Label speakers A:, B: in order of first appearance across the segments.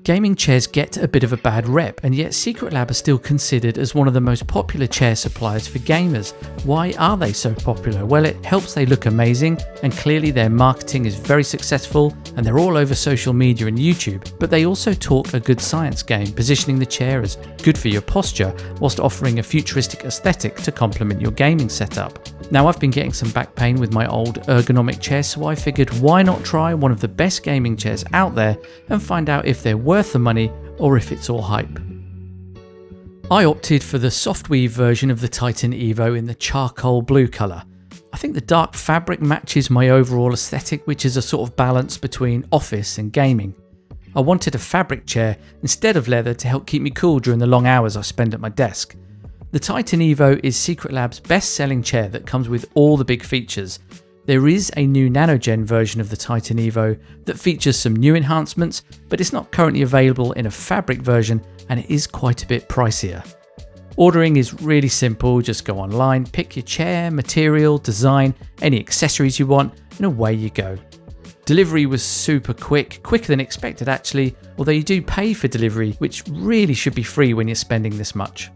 A: Gaming chairs get a bit of a bad rep, and yet Secret Lab are still considered as one of the most popular chair suppliers for gamers. Why are they so popular? Well, it helps they look amazing, and clearly their marketing is very successful, and they're all over social media and YouTube, but they also talk a good science game, positioning the chair as good for your posture, whilst offering a futuristic aesthetic to complement your gaming setup. Now, I've been getting some back pain with my old ergonomic chair, so I figured why not try one of the best gaming chairs out there and find out if they're worth the money or if it's all hype. I opted for the softweave version of the Titan Evo in the charcoal blue colour. I think the dark fabric matches my overall aesthetic, which is a sort of balance between office and gaming. I wanted a fabric chair instead of leather to help keep me cool during the long hours I spend at my desk. The Titan Evo is Secret Lab's best-selling chair that comes with all the big features. There is a new nanogen version of the Titan Evo that features some new enhancements, but it's not currently available in a fabric version and it is quite a bit pricier. Ordering is really simple, just go online, pick your chair, material, design, any accessories you want, and away you go. Delivery was super quick, quicker than expected actually, although you do pay for delivery, which really should be free when you're spending this much.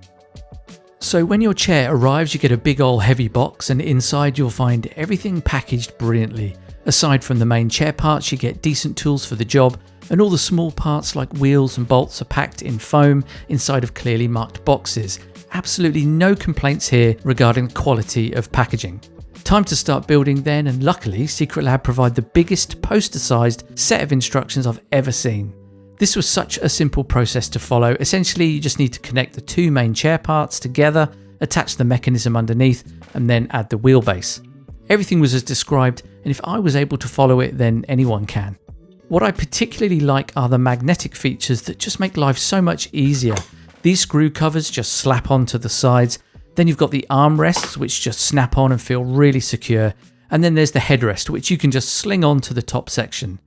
A: So when your chair arrives, you get a big old heavy box, and inside you'll find everything packaged brilliantly. Aside from the main chair parts, you get decent tools for the job, and all the small parts like wheels and bolts are packed in foam inside of clearly marked boxes. Absolutely no complaints here regarding the quality of packaging. Time to start building then, and luckily Secret Lab provide the biggest poster-sized set of instructions I've ever seen. This was such a simple process to follow. Essentially, you just need to connect the two main chair parts together, attach the mechanism underneath, and then add the wheelbase. Everything was as described, and if I was able to follow it, then anyone can. What I particularly like are the magnetic features that just make life so much easier. These screw covers just slap onto the sides, then you've got the armrests which just snap on and feel really secure, and then there's the headrest which you can just sling on to the top section.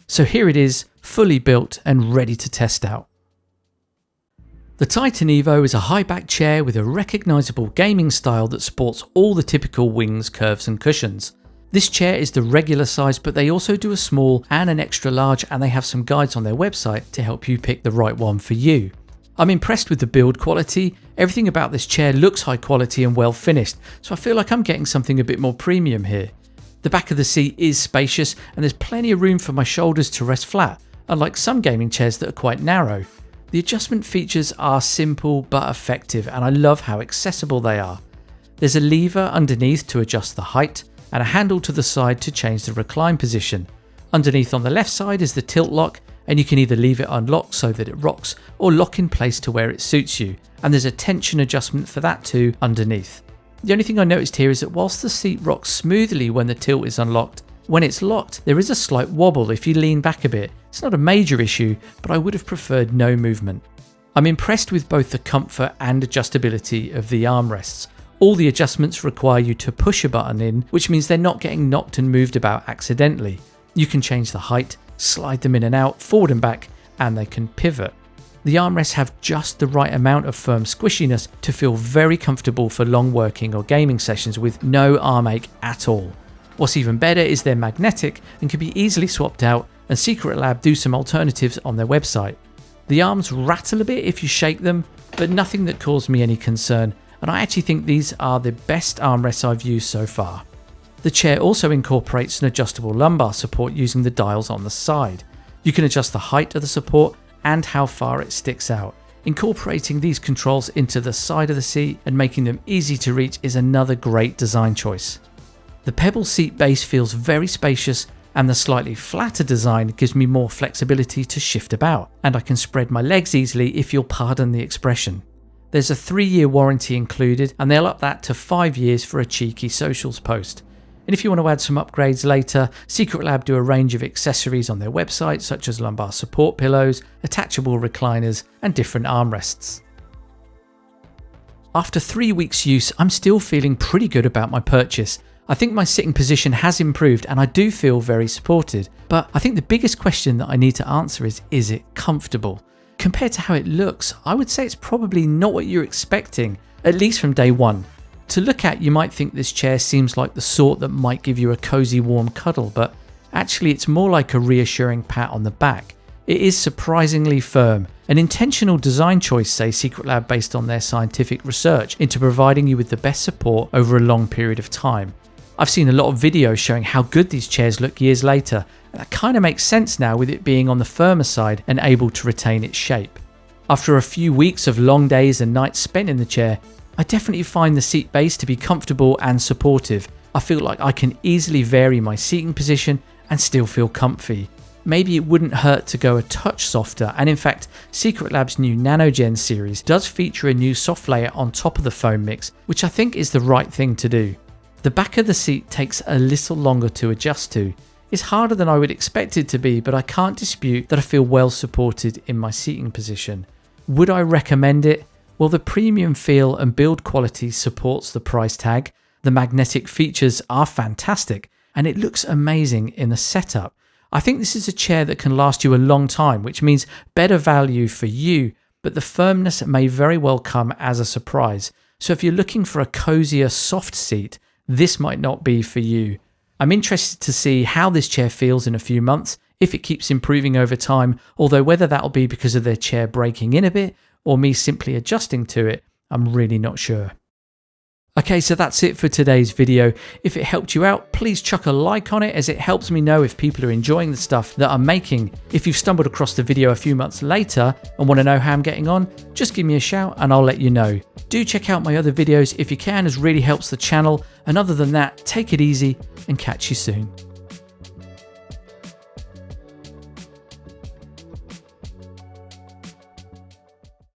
A: So here it is, fully built and ready to test out. The Titan Evo is a high-back chair with a recognisable gaming style that sports all the typical wings, curves and cushions. This chair is the regular size, but they also do a small and an extra large, and they have some guides on their website to help you pick the right one for you. I'm impressed with the build quality. Everything about this chair looks high quality and well finished, so I feel like I'm getting something a bit more premium here. The back of the seat is spacious and there's plenty of room for my shoulders to rest flat, unlike some gaming chairs that are quite narrow. The adjustment features are simple but effective, and I love how accessible they are. There's a lever underneath to adjust the height and a handle to the side to change the recline position. Underneath on the left side is the tilt lock, and you can either leave it unlocked so that it rocks or lock in place to where it suits you, and there's a tension adjustment for that too underneath. The only thing I noticed here is that whilst the seat rocks smoothly when the tilt is unlocked, when it's locked there is a slight wobble if you lean back a bit. It's not a major issue, but I would have preferred no movement. I'm impressed with both the comfort and adjustability of the armrests. All the adjustments require you to push a button in, which means they're not getting knocked and moved about accidentally. You can change the height, slide them in and out, forward and back, and they can pivot. The armrests have just the right amount of firm squishiness to feel very comfortable for long working or gaming sessions with no arm ache at all. What's even better is they're magnetic and can be easily swapped out, and Secret Lab do some alternatives on their website. The arms rattle a bit if you shake them, but nothing that caused me any concern, and I actually think these are the best armrests I've used so far. The chair also incorporates an adjustable lumbar support using the dials on the side. You can adjust the height of the support and how far it sticks out. Incorporating these controls into the side of the seat and making them easy to reach is another great design choice. The pebble seat base feels very spacious, and the slightly flatter design gives me more flexibility to shift about, and I can spread my legs easily if you'll pardon the expression. There's a 3-year warranty included, and they'll up that to 5 years for a cheeky socials post. And if you want to add some upgrades later, Secret Lab do a range of accessories on their website such as lumbar support pillows, attachable recliners and different armrests. After 3 weeks use, I'm still feeling pretty good about my purchase. I think my sitting position has improved and I do feel very supported, but I think the biggest question that I need to answer is it comfortable? Compared to how it looks, I would say it's probably not what you're expecting, at least from day one. To look at, you might think this chair seems like the sort that might give you a cozy warm cuddle, but actually it's more like a reassuring pat on the back. It is surprisingly firm, an intentional design choice, say Secret Lab, based on their scientific research into providing you with the best support over a long period of time. I've seen a lot of videos showing how good these chairs look years later, and that kind of makes sense now with it being on the firmer side and able to retain its shape. After a few weeks of long days and nights spent in the chair, I definitely find the seat base to be comfortable and supportive. I feel like I can easily vary my seating position and still feel comfy. Maybe it wouldn't hurt to go a touch softer, and in fact, Secret Lab's new NanoGen series does feature a new soft layer on top of the foam mix, which I think is the right thing to do. The back of the seat takes a little longer to adjust to. It's harder than I would expect it to be, but I can't dispute that I feel well supported in my seating position. Would I recommend it? Well, the premium feel and build quality supports the price tag, the magnetic features are fantastic, and it looks amazing in the setup. I think this is a chair that can last you a long time, which means better value for you, but the firmness may very well come as a surprise. So if you're looking for a cozier, soft seat, this might not be for you. I'm interested to see how this chair feels in a few months, if it keeps improving over time, although whether that'll be because of their chair breaking in a bit or me simply adjusting to it, I'm really not sure. Okay, so that's it for today's video. If it helped you out, please chuck a like on it, as it helps me know if people are enjoying the stuff that I'm making. If you've stumbled across the video a few months later and want to know how I'm getting on, just give me a shout and I'll let you know. Do check out my other videos if you can, as really helps the channel. And other than that, take it easy and catch you soon.